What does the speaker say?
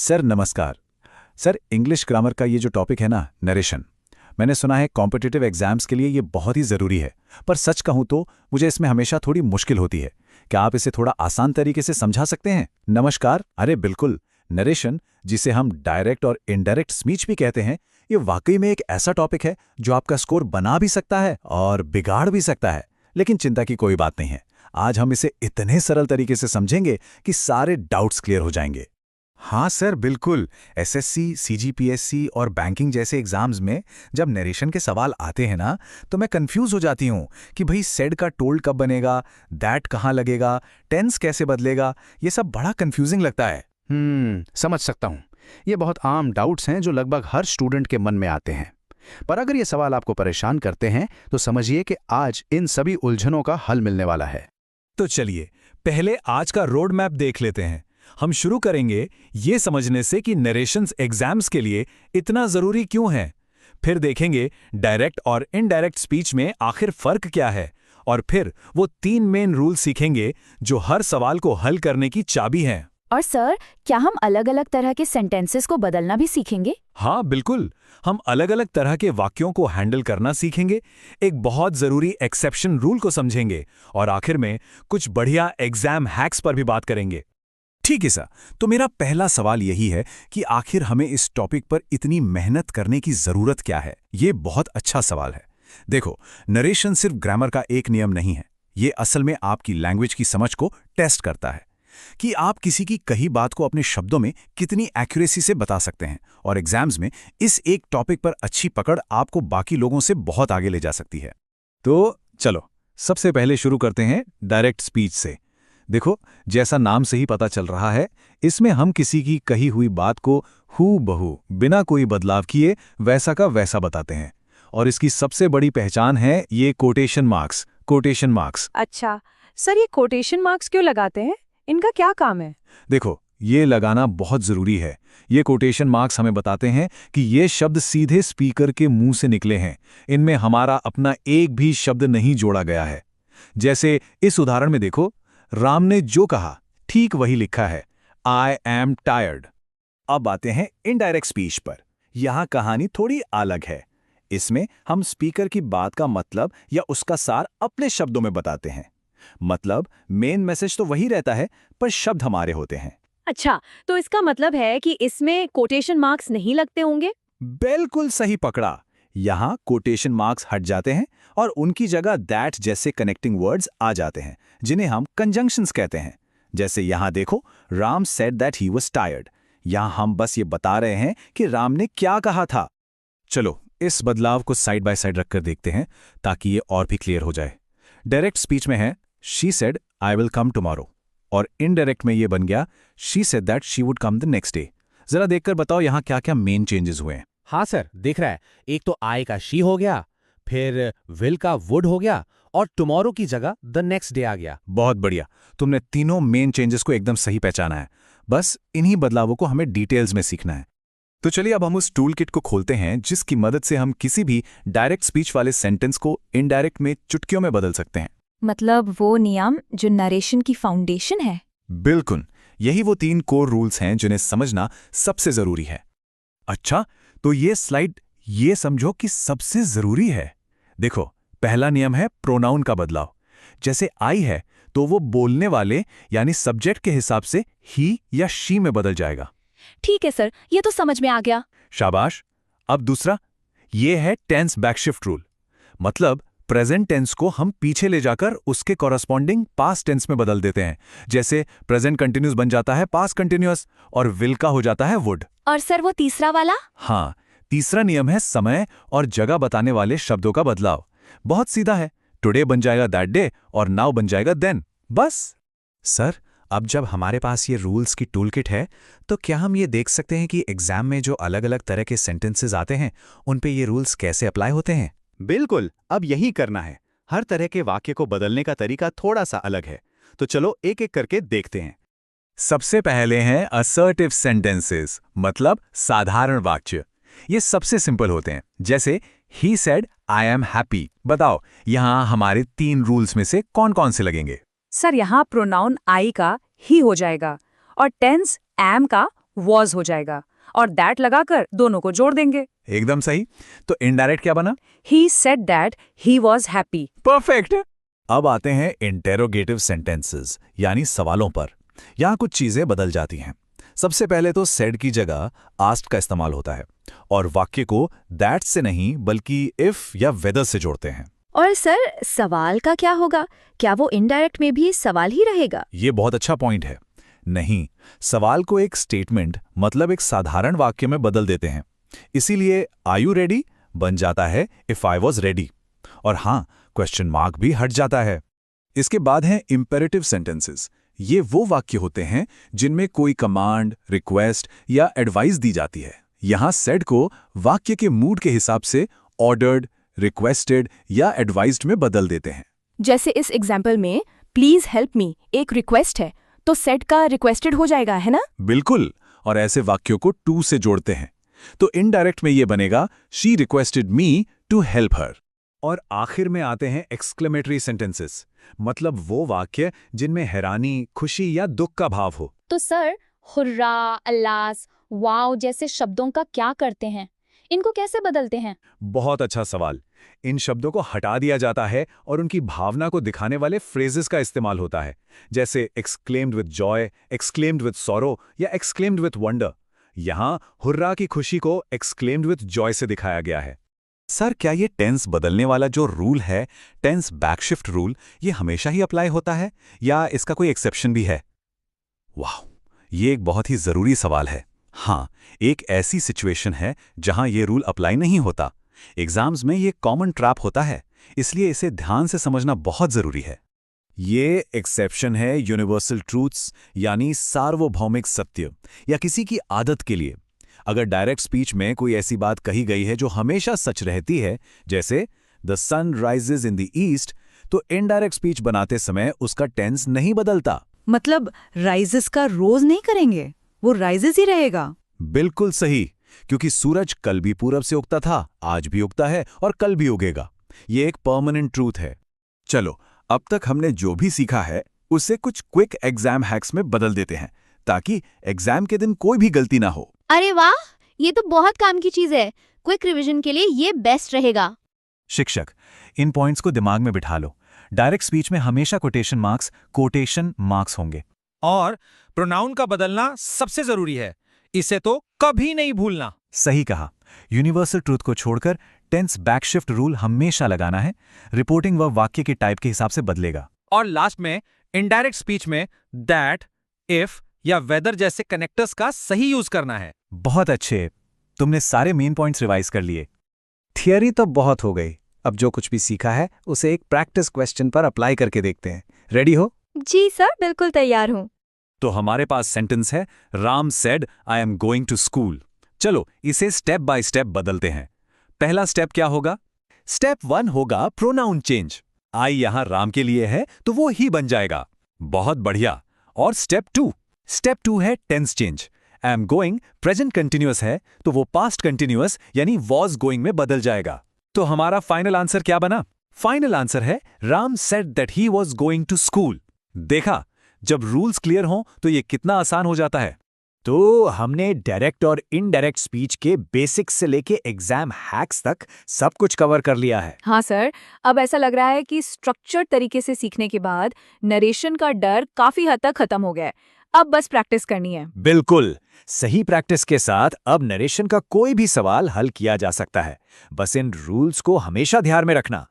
Sir नमस्कार। Sir English grammar का ये जो टॉपिक है ना, नरेशन, मैंने सुना है कॉम्पिटिटिव एग्जाम्स के लिए ये बहुत ही ज़रूरी है। पर सच कहूँ तो मुझे इसमें हमेशा थोड़ी मुश्किल होती है। क्या आप इसे थोड़ा आसान तरीके से समझा सकते हैं? नमस्कार। अरे बिल्कुल। नरेशन, जिसे हम डायरेक्ट और इनडायरेक्ट स्पीच भी कहते हैं, ये वाकई में एक ऐसा टॉपिक है जो आपका स्कोर बना भी सकता है और बिगाड़ भी सकता है। लेकिन चिंता की कोई बात नहीं है। आज हम इसे इतने सरल तरीके से समझेंगे कि सारे डाउट्स क्लियर हो जाएंगे। हाँ सर, बिल्कुल। एसएससी, सीजीपीएससी और बैंकिंग जैसे एग्जाम्स में जब नरेशन के सवाल आते हैं ना, तो मैं कंफ्यूज हो जाती हूँ कि भाई सेड का टोल्ड कब बनेगा, दैट कहाँ लगेगा, टेंस कैसे बदलेगा। ये सब बड़ा कंफ्यूजिंग लगता है। समझ सकता हूँ। ये बहुत आम डाउट्स हैं जो लगभग हर स्टूडेंट के मन में आते हैं। पर अगर ये सवाल आपको परेशान करते हैं तो समझिए कि आज इन सभी उलझनों का हल मिलने वाला है। तो चलिए पहले आज का रोड मैप देख लेते हैं। हम शुरू करेंगे ये समझने से कि नरेशंस एग्जाम्स के लिए इतना जरूरी क्यों है। फिर देखेंगे डायरेक्ट और इनडायरेक्ट स्पीच में आखिर फर्क क्या है, और फिर वो 3 मेन रूल सीखेंगे जो हर सवाल को हल करने की चाबी हैं। और सर, क्या हम अलग अलग तरह के सेंटेंसेस को बदलना भी सीखेंगे? हाँ बिल्कुल, हम अलग अलग तरह के वाक्यों को हैंडल करना सीखेंगे, एक बहुत जरूरी एक्सेप्शन रूल को समझेंगे, और आखिर में कुछ बढ़िया एग्जाम हैक्स पर भी बात करेंगे। ठीक है सर, तो मेरा पहला सवाल यही है कि आखिर हमें इस टॉपिक पर इतनी मेहनत करने की जरूरत क्या है? ये बहुत अच्छा सवाल है। देखो, नरेशन सिर्फ ग्रामर का एक नियम नहीं है। ये असल में आपकी लैंग्वेज की समझ को टेस्ट करता है कि आप किसी की कही बात को अपने शब्दों में कितनी एक्यूरेसी से बता सकते हैं, और एग्जाम्स में इस एक टॉपिक पर अच्छी पकड़ आपको बाकी लोगों से बहुत आगे ले जा सकती है। तो चलो सबसे पहले शुरू करते हैं डायरेक्ट स्पीच से। देखो, जैसा नाम से ही पता चल रहा है, इसमें हम किसी की कही हुई बात को हूबहू बिना कोई बदलाव किए वैसा का वैसा बताते हैं, और इसकी सबसे बड़ी पहचान है ये कोटेशन मार्क्स। Quotation marks. अच्छा सर, ये कोटेशन मार्क्स क्यों लगाते हैं? इनका क्या काम है? देखो, ये लगाना बहुत जरूरी है। ये कोटेशन मार्क्स हमें बताते हैं कि ये शब्द सीधे स्पीकर के मुंह से निकले हैं। इनमें हमारा अपना एक भी शब्द नहीं जोड़ा गया है। जैसे इस उदाहरण में देखो, राम ने जो कहा ठीक वही लिखा है, आई एम टायर्ड। अब आते हैं इनडायरेक्ट स्पीच पर। यहां कहानी थोड़ी अलग है। इसमें हम स्पीकर की बात का मतलब या उसका सार अपने शब्दों में बताते हैं। मतलब मेन मैसेज तो वही रहता है, पर शब्द हमारे होते हैं। अच्छा, तो इसका मतलब है कि इसमें कोटेशन मार्क्स नहीं लगते होंगे? बिल्कुल सही पकड़ा। यहां कोटेशन मार्क्स हट जाते हैं और उनकी जगह दैट जैसे कनेक्टिंग वर्ड्स आ जाते हैं, जिन्हें हम कंजंक्शंस कहते हैं। जैसे यहां देखो, Ram said that he was tired. यहां हम बस ये बता रहे हैं कि राम ने क्या कहा था। चलो इस बदलाव को साइड बाय साइड रखकर देखते हैं ताकि ये और भी क्लियर हो जाए। डायरेक्ट स्पीच में है she said I will come tomorrow, और इनडायरेक्ट में ये बन गया she said that she would come the next day. जरा देखकर बताओ यहाँ क्या क्या मेन चेंजेस हुए हैं। हाँ सर, दिख रहा है। एक तो आई का शी हो गया, फिर विल का वुड हो गया, और टुमारो की जगह द नेक्स्ट डे आ गया। बहुत बढ़िया, तुमने तीनों मेन चेंजेस को एकदम सही पहचाना है। बस इन्हीं बदलावों को हमें डिटेल्स में सीखना है। तो चलिए अब हम उस टूल किट को खोलते हैं जिसकी मदद से हम किसी भी डायरेक्ट स्पीच वाले सेंटेंस को इनडायरेक्ट में चुटकियों में बदल सकते हैं। मतलब वो नियम जो नरेशन की फाउंडेशन है। बिल्कुल, यही वो 3 कोर रूल्स हैं जिन्हें समझना सबसे जरूरी है। अच्छा, तो ये स्लाइड ये समझो कि सबसे जरूरी है। देखो, पहला नियम है प्रोनाउन का बदलाव। जैसे आई है तो वो बोलने वाले यानी सब्जेक्ट के हिसाब से ही या शी में बदल जाएगा। ठीक है सर, ये तो समझ में आ गया। शाबाश। अब दूसरा, ये है टेंस बैकशिफ्ट रूल। मतलब प्रेजेंट टेंस को हम पीछे ले जाकर उसके कॉरस्पॉन्डिंग पास्ट टेंस में बदल देते हैं। जैसे प्रेजेंट कंटिन्यूस बन जाता है पास्ट कंटिन्यूअस, और विल का हो जाता है वुड। और सर वो तीसरा वाला? हाँ, तीसरा नियम है समय और जगह बताने वाले शब्दों का बदलाव। बहुत सीधा है, टुडे बन जाएगा दैट डे और नाउ बन जाएगा देन। बस। सर, अब जब हमारे पास ये रूल्स की टूल किट है, तो क्या हम ये देख सकते हैं कि एग्जाम में जो अलग अलग तरह के सेंटेंसेस आते हैं उन पे ये रूल्स कैसे अप्लाई होते हैं? बिल्कुल, अब यही करना है। हर तरह के वाक्य को बदलने का तरीका थोड़ा सा अलग है, तो चलो एक एक करके देखते हैं। सबसे पहले हैं असर्टिव सेंटेंसेस, मतलब साधारण वाक्य। ये सबसे सिंपल होते हैं। जैसे he said I am happy. बताओ, यहां हमारे 3 रूल्स में से कौन कौन से लगेंगे? सर, यहाँ प्रोनाउन आई का ही हो जाएगा, और टेंस एम का was हो जाएगा और that लगाकर दोनों को जोड़ देंगे। एकदम सही। तो इनडायरेक्ट क्या बना? He said that he was happy। Perfect. अब आते हैं इंटेरोगेटिव सेंटेंसेस यानी सवालों पर। यहाँ कुछ चीजें बदल जाती हैं। सबसे पहले तो सेड की जगह आस्क्ड का इस्तेमाल होता है और वाक्य को दैट से नहीं बल्कि इफ या वेदर से जोड़ते हैं। और सर, सवाल का क्या होगा? क्या वो इनडायरेक्ट में भी सवाल ही रहेगा? ये बहुत अच्छा पॉइंट है। नहीं, सवाल को एक स्टेटमेंट मतलब एक साधारण वाक्य में बदल देते हैं। इसीलिए आर यू रेडी बन जाता है इफ आई वॉज रेडी। और हाँ, क्वेश्चन मार्क भी हट जाता है। इसके बाद हैं इंपेरेटिव सेंटेंसेस। ये वो वाक्य होते हैं जिनमें कोई कमांड, रिक्वेस्ट या एडवाइस दी जाती है। यहाँ सेड को वाक्य के मूड के हिसाब से ऑर्डर्ड, रिक्वेस्टेड या एडवाइज्ड में बदल देते हैं। जैसे इस एग्जाम्पल में प्लीज हेल्प मी एक रिक्वेस्ट है, तो सेड का रिक्वेस्टेड हो जाएगा, है ना? बिल्कुल। और ऐसे वाक्यों को टू से जोड़ते हैं तो इनडायरेक्ट में ये बनेगा she requested me to help her. और आखिर में आते हैं एक्सक्लेमेटरी सेंटेंसेस, मतलब वो वाक्य जिनमें हैरानी, खुशी या दुख का भाव हो। तो सर, हुर्रा, अल्लास, वाव जैसे शब्दों का क्या करते हैं? इनको कैसे बदलते हैं? बहुत अच्छा सवाल। इन शब्दों को हटा दिया जाता है और उनकी भावना को दिखाने वाले फ्रेजेस का इस्तेमाल होता है, जैसे exclaimed with Joy, exclaimed with sorrow या एक्सक्लेम्ड विद वंडर। यहाँ हुर्रा की खुशी को एक्सक्लेम्ड विद जॉय से दिखाया गया है। सर, क्या ये टेंस बदलने वाला जो रूल है, टेंस बैकशिफ्ट रूल, ये हमेशा ही अप्लाई होता है या इसका कोई एक्सेप्शन भी है? वाह, ये एक बहुत ही जरूरी सवाल है। हाँ, एक ऐसी सिचुएशन है जहां ये रूल अप्लाई नहीं होता। एग्जाम्स में ये कॉमन ट्रैप होता है, इसलिए इसे ध्यान से समझना बहुत जरूरी है। ये एक्सेप्शन है यूनिवर्सल ट्रूथ्स यानी सार्वभौमिक सत्य या किसी की आदत के लिए। अगर डायरेक्ट स्पीच में कोई ऐसी बात कही गई है जो हमेशा सच रहती है, जैसे the sun rises in the east, तो इनडायरेक्ट स्पीच बनाते समय उसका टेंस नहीं बदलता। मतलब राइजेस का रोज नहीं करेंगे, वो राइजेस ही रहेगा। बिल्कुल सही, क्योंकि सूरज कल भी पूरब से उगता था, आज भी उगता है और कल भी उगेगा। ये एक परमानेंट ट्रूथ है। चलो, अब तक हमने जो भी सीखा है उसे कुछ क्विक एग्जाम हैक्स में बदल देते हैं ताकि एग्जाम के दिन कोई भी गलती ना हो। अरे वाह, ये तो बहुत काम की चीज है। क्विक रिवीजन के लिए ये बेस्ट रहेगा। शिक्षक, इन पॉइंट्स को दिमाग में बिठा लो। डायरेक्ट स्पीच में हमेशा कोटेशन मार्क्स होंगे। और प्रोनाउन का बदलना सबसे जरूरी है, इसे तो कभी नहीं भूलना। सही कहा। यूनिवर्सल ट्रूथ को छोड़कर टेंस बैकशिफ्ट रूल हमेशा लगाना है। रिपोर्टिंग व वाक्य के टाइप के हिसाब से बदलेगा। और लास्ट में इनडायरेक्ट स्पीच में दैट, इफ या वेदर जैसे कनेक्टर्स का सही यूज करना है। बहुत अच्छे, तुमने सारे मेन पॉइंट्स रिवाइज कर लिए। थियरी तो बहुत हो गई, अब जो कुछ भी सीखा है उसे एक प्रैक्टिस क्वेश्चन पर अप्लाई करके देखते हैं। रेडी हो? जी सर, बिल्कुल तैयार हूँ। तो हमारे पास सेंटेंस है, Ram said I am going to school. चलो इसे स्टेप बाय स्टेप बदलते हैं। पहला स्टेप क्या होगा? स्टेप 1 होगा प्रोनाउन चेंज। आई यहां राम के लिए है तो वो ही बन जाएगा। बहुत बढ़िया। और स्टेप 2 है tense change. I am going present continuous है तो वो पास्ट कंटिन्यूअस यानी वॉज गोइंग में बदल जाएगा। तो हमारा फाइनल आंसर क्या बना? फाइनल आंसर है Ram said that he was going to school. देखा, जब रूल्स क्लियर हों तो ये कितना आसान हो जाता है। तो हमने डायरेक्ट और इनडायरेक्ट स्पीच के बेसिक्स से लेके एग्जाम हैक्स तक सब कुछ कवर कर लिया है। हाँ सर, अब ऐसा लग रहा है कि स्ट्रक्चर्ड तरीके से सीखने के बाद नरेशन का डर काफी हद तक खत्म हो गया है। अब बस प्रैक्टिस करनी है। बिल्कुल सही प्रैक्टिस के साथ अब नरेशन का कोई भी सवाल हल किया जा सकता है। बस इन रूल्स को हमेशा ध्यान में रखना।